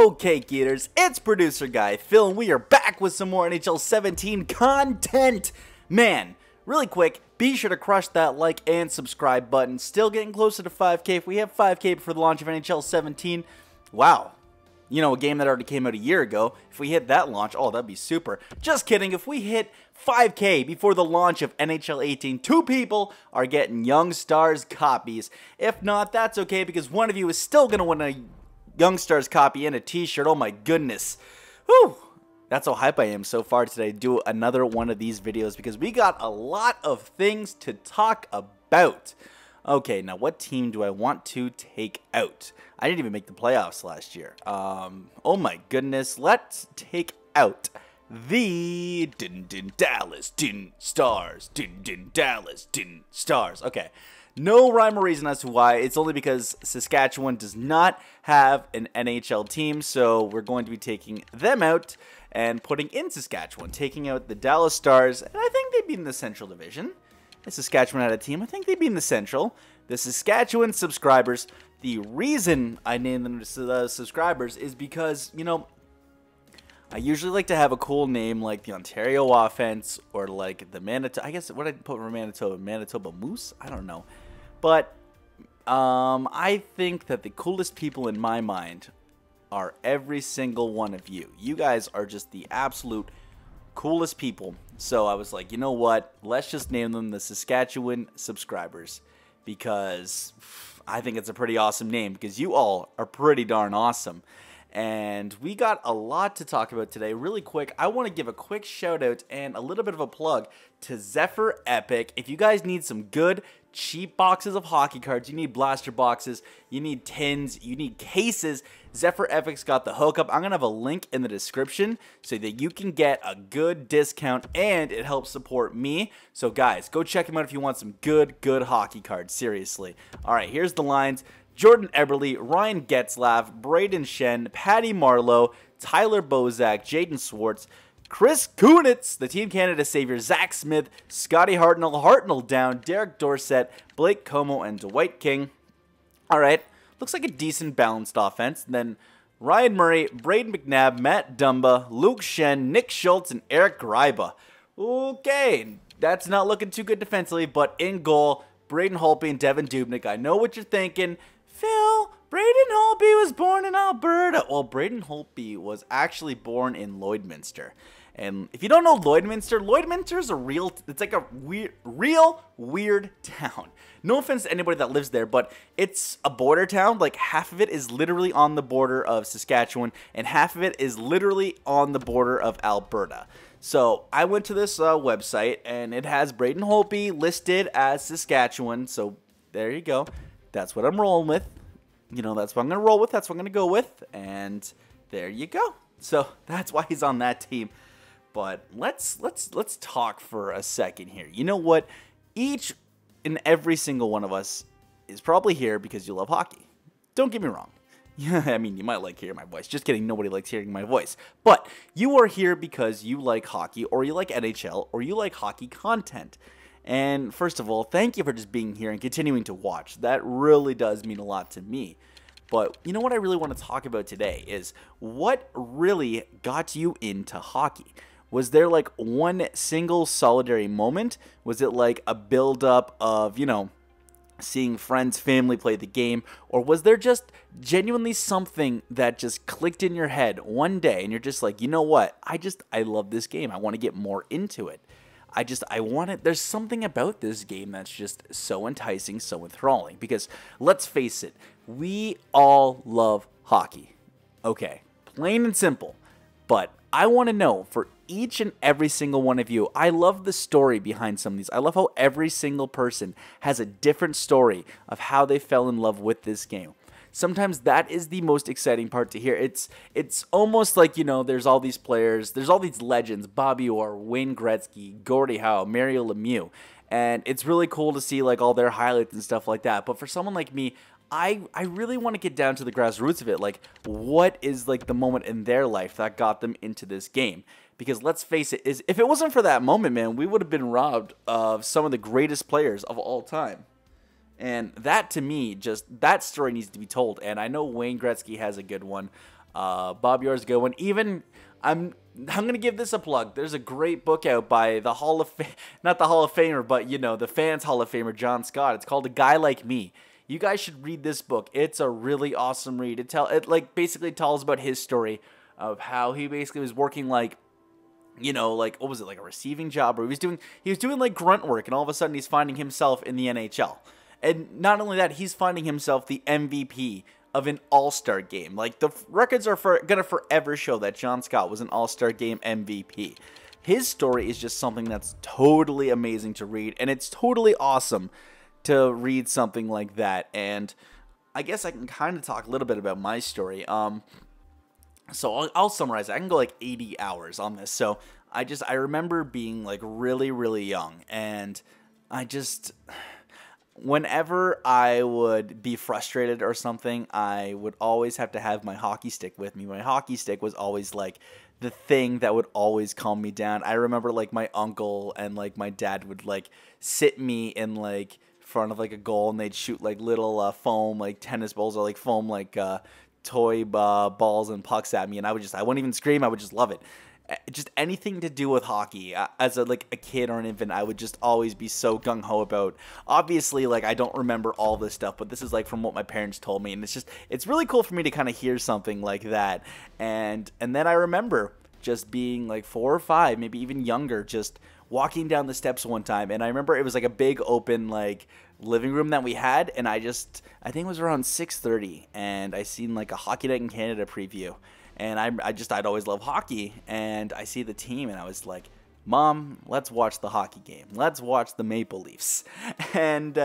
Okay, Geeters, it's producer guy Phil, and we are back with some more NHL 17 content. Man, really quick, be sure to crush that like and subscribe button. Still getting closer to 5K. If we have 5K before the launch of NHL 17, wow. You know, a game that already came out a year ago. If we hit that launch, oh, that'd be super. Just kidding. If we hit 5K before the launch of NHL 18, 2 people are getting Young Stars copies. If not, that's okay, because one of you is still going to win a Young Stars copy and a t-shirt. Oh my goodness. Whew. That's how hype I am so far today to do another one of these videos, because we got a lot of things to talk about. Okay, now what team do I want to take out? I didn't even make the playoffs last year. Oh my goodness. Let's take out the Dallas Stars. Dallas Stars. Okay. No rhyme or reason as to why. It's only because Saskatchewan does not have an NHL team, so we're going to be taking them out and putting in Saskatchewan, taking out the Dallas Stars, and I think they'd be in the Central Division. If Saskatchewan had a team, I think they'd be in the Central. The Saskatchewan subscribers. The reason I named them subscribers is because, you know, I usually like to have a cool name like the Ontario Offense or like the Manitoba. I guess what I'd put for Manitoba Moose. I don't know, but I think that the coolest people in my mind are every single one of you. You guys are just the absolute coolest people. So I was like, you know what? Let's just name them the Saskatchewan subscribers, because I think it's a pretty awesome name, because you all are pretty darn awesome. And we got a lot to talk about today. Really quick, I want to give a quick shout out and a little bit of a plug to ZEPHYR Epic. If you guys need some good cheap boxes of hockey cards, you need blaster boxes, you need tins, you need cases, ZEPHYR Epic's got the hookup. I'm going to have a link in the description so that you can get a good discount, and it helps support me. So guys, go check them out if you want some good hockey cards, seriously. Alright, here's the lines. Jordan Eberle, Ryan Getzlaff, Braden Shen, Patty Marleau, Tyler Bozak, Jaden Swartz, Chris Kunitz, the Team Canada savior, Zach Smith, Scotty Hartnell down, Derek Dorsett, Blake Como, and Dwight King. Alright, looks like a decent balanced offense. And then Ryan Murray, Braden McNabb, Matt Dumba, Luke Shen, Nick Schultz, and Eric Greiba. Okay, that's not looking too good defensively, but in goal, Braden Holtby and Devin Dubnyk. I know what you're thinking. Phil, Braden Holtby was born in Alberta. Well, Braden Holtby was actually born in Lloydminster. And if you don't know Lloydminster is a real, it's like a weird town. No offense to anybody that lives there, but it's a border town. Like, half of it is literally on the border of Saskatchewan, and half of it is literally on the border of Alberta. So I went to this website, and it has Braden Holtby listed as Saskatchewan. So there you go. That's what I'm rolling with. You know, that's what I'm going to roll with. That's what I'm going to go with. And there you go. So that's why he's on that team. But let's talk for a second here. You know what? Each and every single one of us is probably here because you love hockey. Don't get me wrong. Yeah, I mean, you might like hearing my voice. Just kidding, nobody likes hearing my voice. But you are here because you like hockey, or you like NHL, or you like hockey content. And first of all, thank you for just being here and continuing to watch. That really does mean a lot to me. But you know what I really want to talk about today is what really got you into hockey. Was there like one single solitary moment? Was it like a build-up of, you know, seeing friends, family play the game? Or was there just genuinely something that just clicked in your head one day and you're just like, you know what? I love this game. I want to get more into it. There's something about this game that's just so enticing, so enthralling. Because let's face it, we all love hockey. Okay, plain and simple. But I want to know, for each and every single one of you, I love the story behind some of these. I love how every single person has a different story of how they fell in love with this game. Sometimes that is the most exciting part to hear. It's almost like, you know, there's all these players, there's all these legends, Bobby Orr, Wayne Gretzky, Gordie Howe, Mario Lemieux, and it's really cool to see like all their highlights and stuff like that. But for someone like me, I really want to get down to the grassroots of it. Like, what is like the moment in their life that got them into this game? Because let's face it, if it wasn't for that moment, man, we would have been robbed of some of the greatest players of all time. And that, to me, just that story needs to be told. And I know Wayne Gretzky has a good one. Bob Orr's a good one. Even I'm gonna give this a plug. There's a great book out by the not the Hall of Famer, but you know, the fans Hall of Famer, John Scott. It's called A Guy Like Me. You guys should read this book. It's a really awesome read. It like basically tells about his story of how he basically was working like, you know, like, what was it, like a receiving job, or he was doing like grunt work, and all of a sudden he's finding himself in the NHL. And not only that, he's finding himself the MVP of an all-star game. Like, the records are gonna forever show that John Scott was an all-star game MVP. His story is just something that's totally amazing to read, and it's totally awesome to read something like that. And I guess I can kind of talk a little bit about my story. So I'll summarize it. I can go like 80 hours on this. So I remember being like really, really young, and whenever I would be frustrated or something, I would always have to have my hockey stick with me. My hockey stick was always like the thing that would always calm me down. I remember like my uncle and like my dad would like sit me in like front of like a goal, and they'd shoot like little foam like tennis balls, or like foam like toy balls and pucks at me, and I wouldn't even scream. I would just love it. Just anything to do with hockey. As a kid or an infant, I would just always be so gung-ho about. Obviously, like, I don't remember all this stuff, but this is like from what my parents told me, and it's really cool for me to kind of hear something like that. And then I remember just being like 4 or 5, maybe even younger, just walking down the steps one time, and I remember it was like a big open like living room that we had, and I think it was around 6:30, and I seen like a Hockey Night in Canada preview. And I'd always loved hockey, and I see the team, and I was like, Mom, let's watch the hockey game. Let's watch the Maple Leafs. And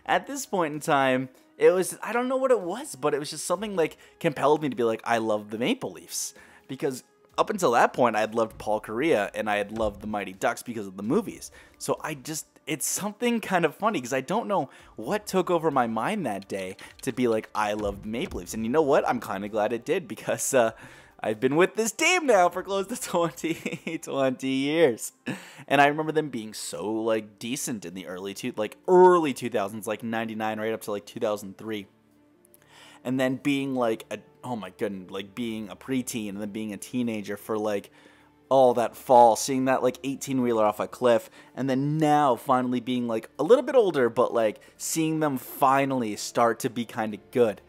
at this point in time, it was, I don't know what it was, but it was just something like compelled me to be like, I love the Maple Leafs. Because up until that point, I had loved Paul Kariya, and I had loved the Mighty Ducks because of the movies. So it's something kind of funny, because I don't know what took over my mind that day to be like, I love the Maple Leafs. And you know what? I'm kind of glad it did, because I've been with this team now for close to 20 years. And I remember them being so like decent in the early 2000s, like 99 right up to like 2003. And then being like oh my goodness, like being a preteen and then being a teenager for like all that fall, seeing that like 18-wheeler off a cliff, and then now finally being like a little bit older, but like seeing them finally start to be kind of good.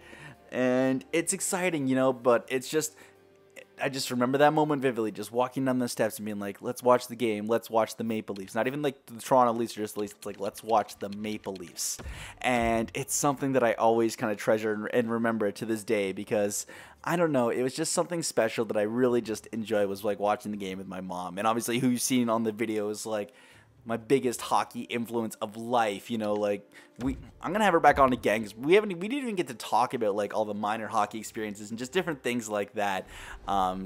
And it's exciting, you know, but I just remember that moment vividly, just walking down the steps and being like, let's watch the game, let's watch the Maple Leafs. Not even like the Toronto Leafs or just the Leafs, it's like, let's watch the Maple Leafs. And it's something that I always kind of treasure and remember to this day, because I don't know, it was just something special that I really just enjoy, was like watching the game with my mom. And obviously who you've seen on the video is like my biggest hockey influence of life, you know, like I'm gonna have her back on again, because we didn't even get to talk about like all the minor hockey experiences and just different things like that.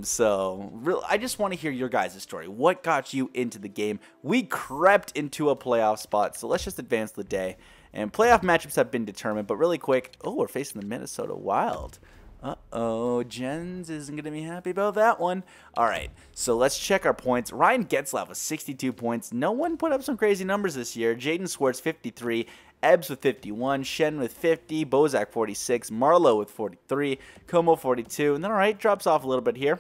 So I just want to hear your guys' story. What got you into the game? We crept into a playoff spot, so let's just advance the day. And playoff matchups have been determined, but really quick, oh, we're facing the Minnesota Wild. Uh-oh, Jens isn't going to be happy about that one. All right, so let's check our points. Ryan Getzlaff with 62 points. No one put up some crazy numbers this year. Jaden Swartz, 53. Ebbs with 51. Shen with 50. Bozak, 46. Marlowe with 43. Como, 42. And then, all right, drops off a little bit here.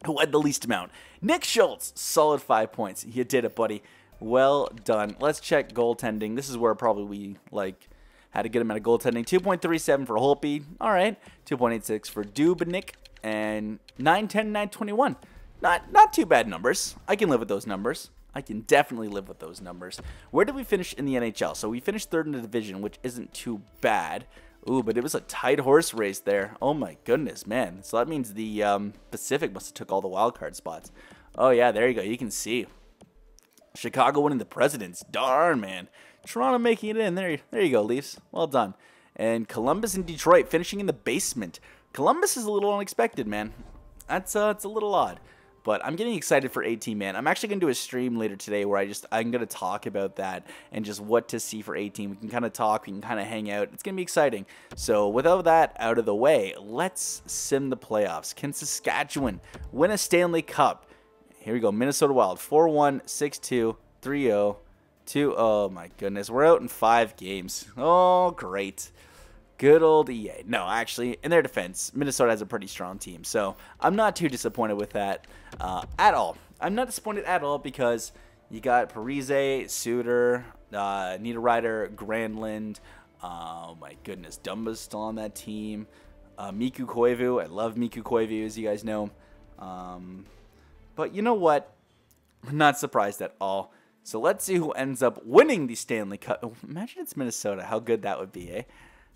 Who had the least amount? Nick Schultz, solid 5 points. You did it, buddy. Well done. Let's check goaltending. This is where probably we, like, had to get him at a goaltending. 2.37 for Holpe. All right. 2.86 for Dubnik. And 910, 921. Not too bad numbers. I can live with those numbers. I can definitely live with those numbers. Where did we finish in the NHL? So we finished 3rd in the division, which isn't too bad. Ooh, but it was a tight horse race there. Oh my goodness, man. So that means the Pacific must have took all the wild card spots. Oh yeah, there you go. You can see Chicago winning the Presidents. Darn, man. Toronto making it in. There you go, Leafs. Well done. And Columbus and Detroit finishing in the basement. Columbus is a little unexpected, man. It's a little odd. But I'm getting excited for 18, man. I'm actually going to do a stream later today where I'm going to talk about that and just what to see for 18. We can kind of talk. We can kind of hang out. It's going to be exciting. So with all that out of the way, let's sim the playoffs. Can Saskatchewan win a Stanley Cup? Here we go. Minnesota Wild. 4-1, 6-2, 3-0. Oh my goodness, we're out in 5 games. Oh, great. Good old EA. No, actually, in their defense, Minnesota has a pretty strong team, so I'm not too disappointed with that at all. I'm not disappointed at all because you got Parise, Suter, Niederreiter, Granlund. Oh my goodness, Dumba's still on that team. Miku Koivu. I love Miku Koivu, as you guys know. But you know what? I'm not surprised at all. So let's see who ends up winning the Stanley Cup. Oh, imagine it's Minnesota. How good that would be, eh?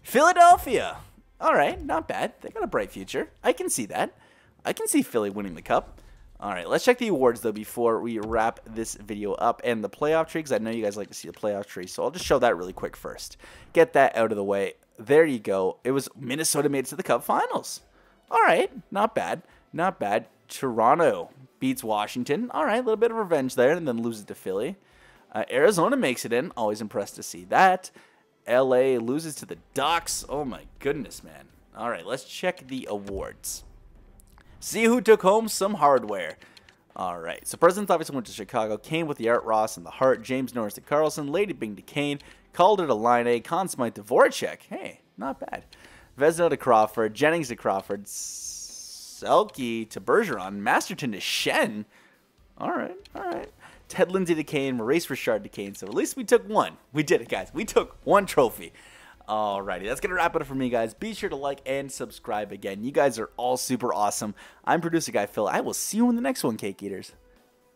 Philadelphia. All right, not bad. They got a bright future. I can see that. I can see Philly winning the cup. All right, let's check the awards, though, before we wrap this video up. And the playoff tree, because I know you guys like to see the playoff tree, so I'll just show that really quick first. Get that out of the way. There you go. It was Minnesota made it to the Cup Finals. All right, not bad. Not bad. Toronto beats Washington. All right, a little bit of revenge there, and then loses to Philly. Arizona makes it in. Always impressed to see that. LA loses to the Ducks. Oh, my goodness, man. All right, let's check the awards. See who took home some hardware. All right, so Presidents obviously went to Chicago. Kane with the Art Ross and the Hart. James Norris to Carlson. Lady Bing to Kane. Calder to Line. Conn Smythe to Voracek. Hey, not bad. Vezina to Crawford. Jennings to Crawford. Selke to Bergeron. Masterton to Shen. All right, all right. Ted Lindsay to Kane. Maurice Richard to Kane. So at least we took one. We did it, guys. We took one trophy. Alrighty, that's going to wrap it up for me, guys. Be sure to like and subscribe again. You guys are all super awesome. I'm producer guy Phil. I will see you in the next one, Cake Eaters.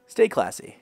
Stay classy.